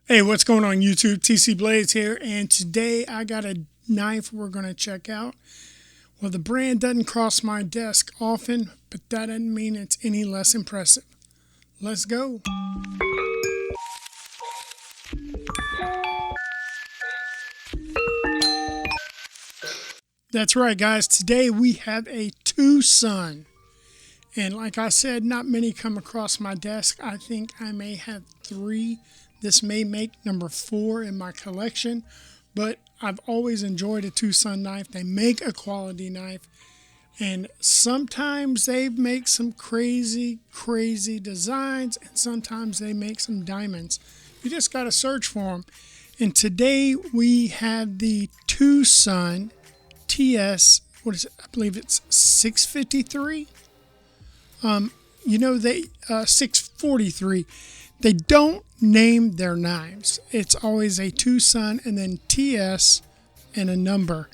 Hey, what's going on YouTube? T.C.Blades here, and today I got a knife we're going to check out. Well, the brand doesn't cross my desk often, but that doesn't mean it's any less impressive. Let's go. That's right, guys. Today we have a Two Sun. And like I said, not many come across my desk. I think I may have 3. This may make number 4 in my collection, but I've always enjoyed a Two Sun knife. They make a quality knife, and sometimes they make some crazy designs, and sometimes they make some diamonds. You just got to search for them. And today we have the Two Sun TS, what is it? I believe it's 653. They 643. They don't name their knives. It's always a Two Sun and then TS and a number.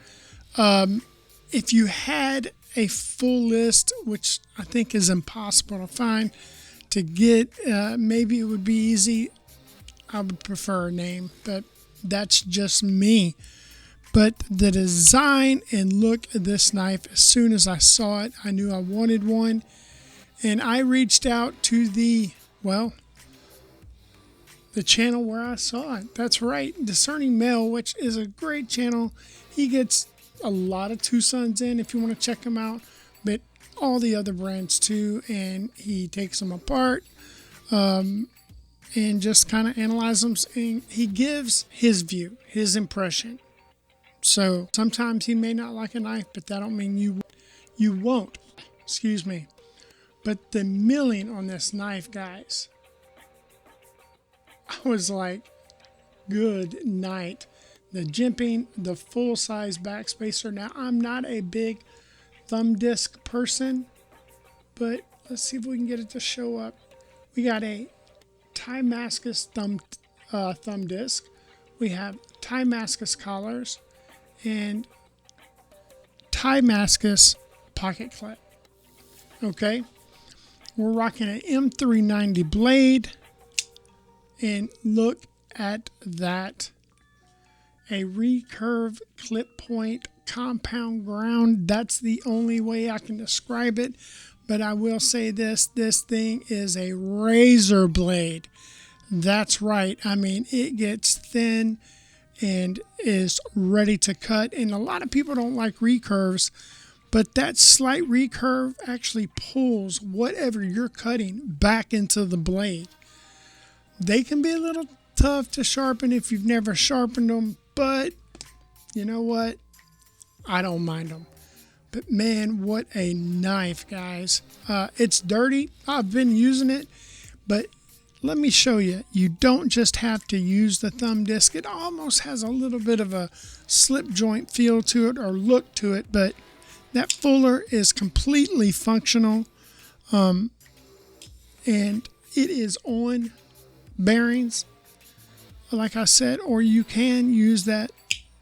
If you had a full list, which I think is impossible to find, to get, maybe it would be easy. I would prefer a name, but that's just me. But the design and look of this knife, as soon as I saw it, I knew I wanted one. And I reached out to the channel where I saw it. That's right, Discerning Male, which is a great channel. He gets a lot of Two Suns in if you want to check him out, but all the other brands too. And he takes them apart and just kind of analyzes them. And he gives his view, his impression. So sometimes he may not like a knife, but that don't mean you won't. Excuse me. But the milling on this knife, guys, I was like, good night. The jimping, the full-size backspacer. Now, I'm not a big thumb disc person, but let's see if we can get it to show up. We got a Damascus thumb disc. We have Damascus collars and Damascus pocket clip. Okay. We're rocking an M390 blade, and look at that. A recurve clip point compound ground. That's the only way I can describe it, but I will say this thing is a razor blade. That's right. I mean, it gets thin and is ready to cut, and a lot of people don't like recurves. But that slight recurve actually pulls whatever you're cutting back into the blade. They can be a little tough to sharpen if you've never sharpened them, but you know what? I don't mind them. But man, what a knife, guys. It's dirty. I've been using it, but let me show you. You don't just have to use the thumb disc. It almost has a little bit of a slip joint feel to it or look to it, but that fuller is completely functional, and it is on bearings, like I said, or you can use that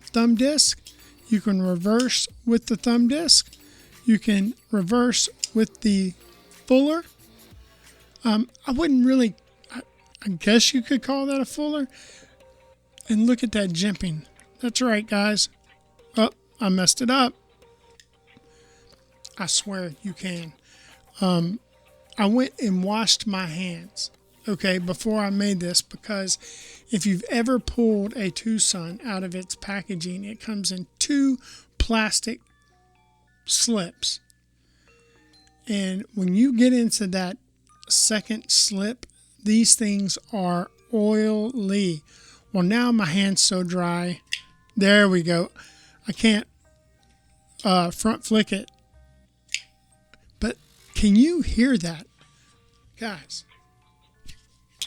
thumb disc. You can reverse with the thumb disc. You can reverse with the fuller. I wouldn't really, I guess you could call that a fuller. And look at that jimping. That's right, guys. Oh, I messed it up. I swear you can. I went and washed my hands, okay, before I made this, because if you've ever pulled a Two Sun out of its packaging, it comes in 2 plastic slips. And when you get into that second slip, these things are oily. Well, now my hand's so dry. There we go. I can't front flick it. But can you hear that? Guys,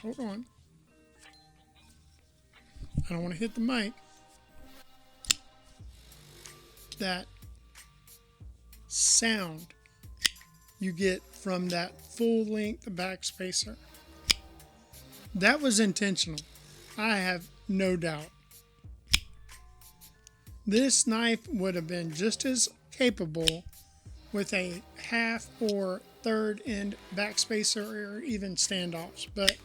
hold on. I don't want to hit the mic. That sound you get from that full length backspacer. That was intentional. I have no doubt. This knife would have been just as capable with a half or third end backspacer or even standoffs, but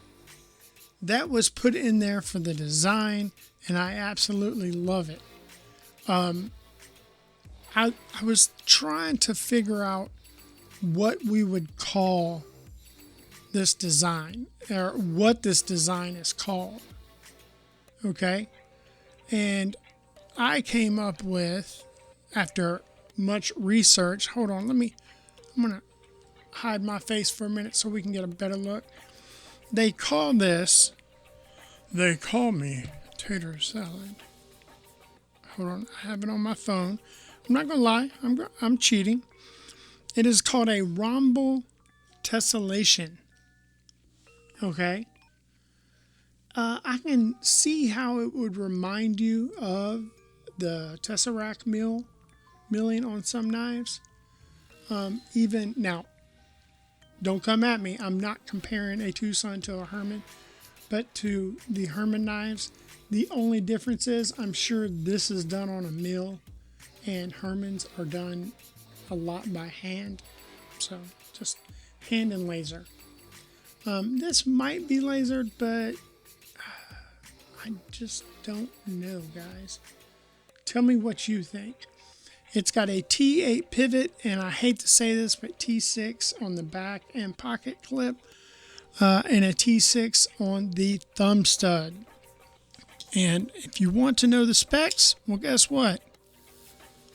that was put in there for the design, and I absolutely love it. I was trying to figure out what we would call this design, or what this design is called. Okay? And I came up with, after much research, hold on, I'm going to hide my face for a minute so we can get a better look. They call me tater salad. Hold on, I have it on my phone. I'm not going to lie, I'm cheating. It is called a rhomboid tessellation. Okay? I can see how it would remind you of the tesseract milling on some knives. Even now, don't come at me. I'm not comparing a Two Sun to a Herman, but to the Herman knives. The only difference is I'm sure this is done on a mill, and Hermans are done a lot by hand. So just hand and laser. This might be lasered, but I just don't know, guys. Tell me what you think. It's got a T8 pivot, and I hate to say this, but T6 on the back and pocket clip, and a T6 on the thumb stud. And if you want to know the specs, well, guess what?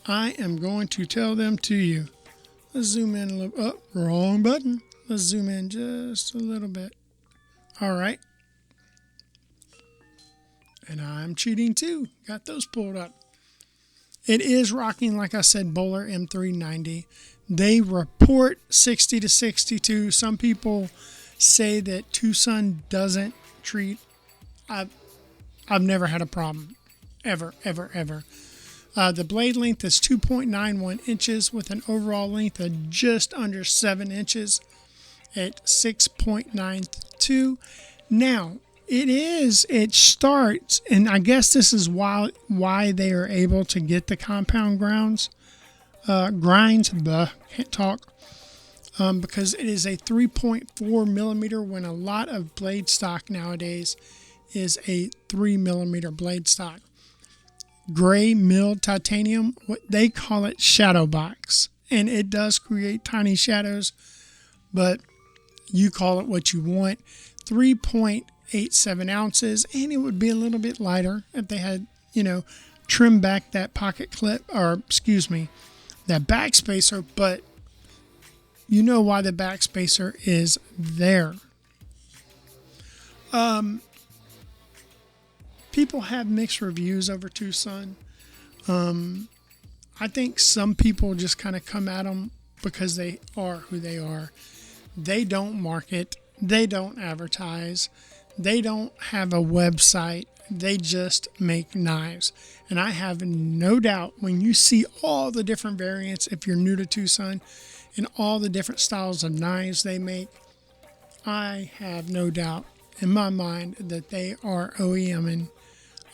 I am going to tell them to you. Let's zoom in a little. Oh, wrong button. Let's zoom in just a little bit. All right. And I'm cheating too. Got those pulled up. It is rocking, like I said, Bowler M390. They report 60 to 62. Some people say that Two Sun doesn't treat. I've never had a problem. Ever, ever, ever. The blade length is 2.91 inches with an overall length of just under 7 inches at 6.92. Now, it starts, and I guess this is why they are able to get the compound grinds, can't talk, because it is a 3.4 millimeter when a lot of blade stock nowadays is a 3 millimeter blade stock. Gray milled titanium, what they call it, shadow box, and it does create tiny shadows, but you call it what you want. 3.87 ounces, and it would be a little bit lighter if they had, trimmed back that pocket clip, or excuse me, that back spacer, but you know why the back spacer is there. People have mixed reviews over Two Sun. I think some people just kind of come at them because they are who they are. They don't market. They don't advertise. They don't have a website. They just make knives. And I have no doubt when you see all the different variants, if you're new to Two Sun, and all the different styles of knives they make, I have no doubt in my mind that they are OEMing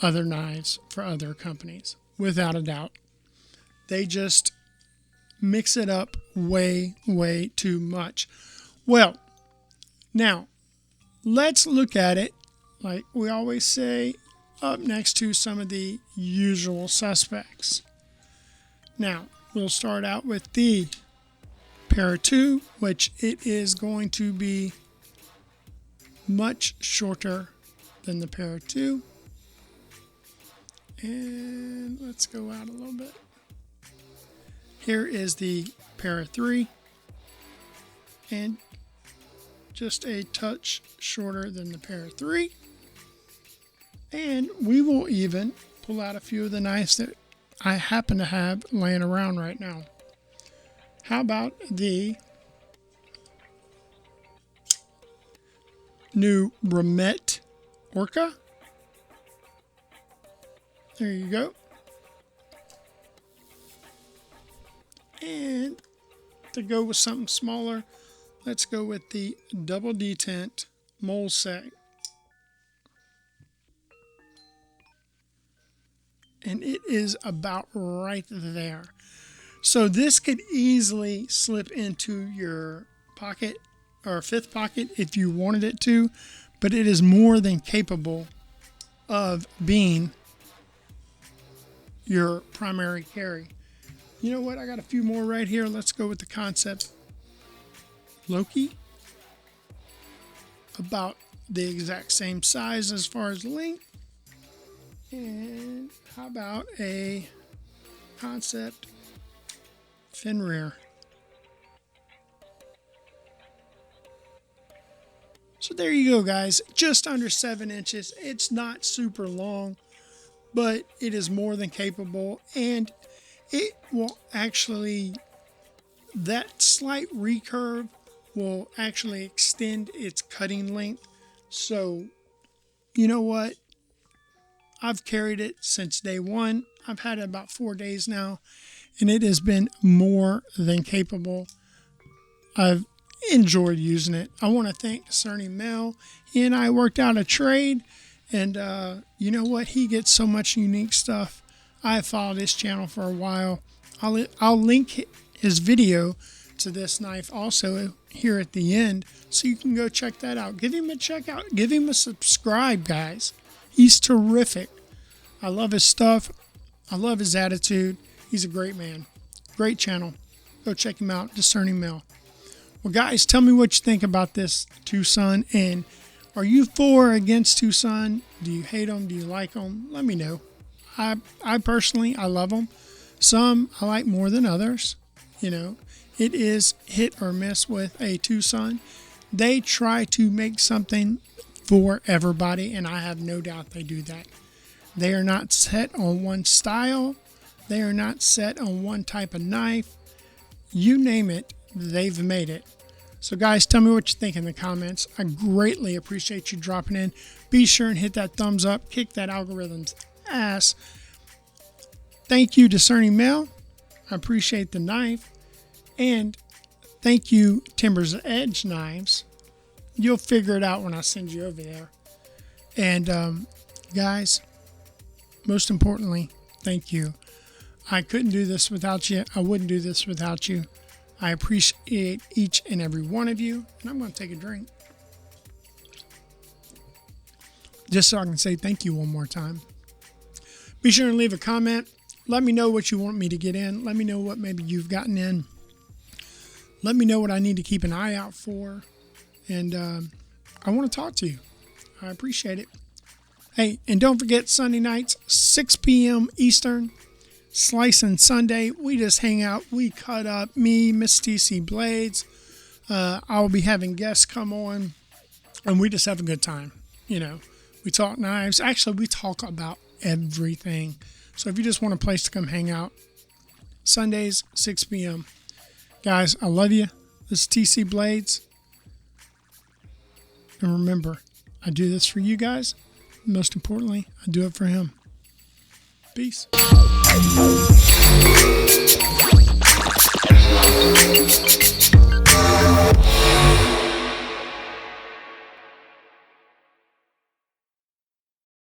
other knives for other companies, without a doubt. They just mix it up way, way too much. Well, now, let's look at it, like we always say, up next to some of the usual suspects. Now, we'll start out with the Para 2, which it is going to be much shorter than the Para 2. And let's go out a little bit. Here is the Para 3. And just a touch shorter than the Para 3. And we will even pull out a few of the knives that I happen to have laying around right now. How about the new Remet Orca? There you go. And to go with something smaller, let's go with the double detent mold set. And it is about right there. So this could easily slip into your pocket or fifth pocket if you wanted it to, but it is more than capable of being your primary carry. You know what? I got a few more right here. Let's go with the Kansept Loki. About the exact same size as far as length. And how about a Kansept Fenrir? So there you go, guys. Just under 7 inches. It's not super long, but it is more than capable, and it will actually, that slight recurve will actually extend its cutting length. So, you know what? I've carried it since day one. I've had it about 4 days now, and it has been more than capable. I've enjoyed using it. I want to thank Discerning Mel. He and I worked out a trade, and you know what? He gets so much unique stuff. I followed his channel for a while. I'll link his video to this knife also here at the end, so you can go check that out. Give him a check out. Give him a subscribe, guys. He's terrific. I love his stuff. I love his attitude. He's a great man. Great channel. Go check him out, Discerning Mel. Well, guys, tell me what you think about this Two Sun, and are you for or against Two Sun? Do you hate them? Do you like them? Let me know. I personally, I love them. Some I like more than others. You know, it is hit or miss with a Two Sun. They try to make something for everybody, and I have no doubt they do that. They are not set on one style. They are not set on one type of knife. You name it, they've made it. So guys, tell me what you think in the comments. I greatly appreciate you dropping in. Be sure and hit that thumbs up. Kick that algorithm's ass. Thank you, Discerning Mel. I appreciate the knife. And thank you, Timber's Edge Knives. You'll figure it out when I send you over there. And guys, most importantly, thank you. I couldn't do this without you. I wouldn't do this without you. I appreciate each and every one of you. And I'm going to take a drink, just so I can say thank you one more time. Be sure and leave a comment. Let me know what you want me to get in. Let me know what maybe you've gotten in. Let me know what I need to keep an eye out for. And I want to talk to you. I appreciate it. Hey, and don't forget Sunday nights, 6 p.m. Eastern, Slicing Sunday. We just hang out. We cut up. Me, Miss T.C.Blades. I'll be having guests come on, and we just have a good time. You know, we talk knives. Actually, we talk about everything. So if you just want a place to come hang out, Sundays, 6 p.m. Guys, I love you. This is T.C.Blades. And remember, I do this for you guys. Most importantly, I do it for him. Peace.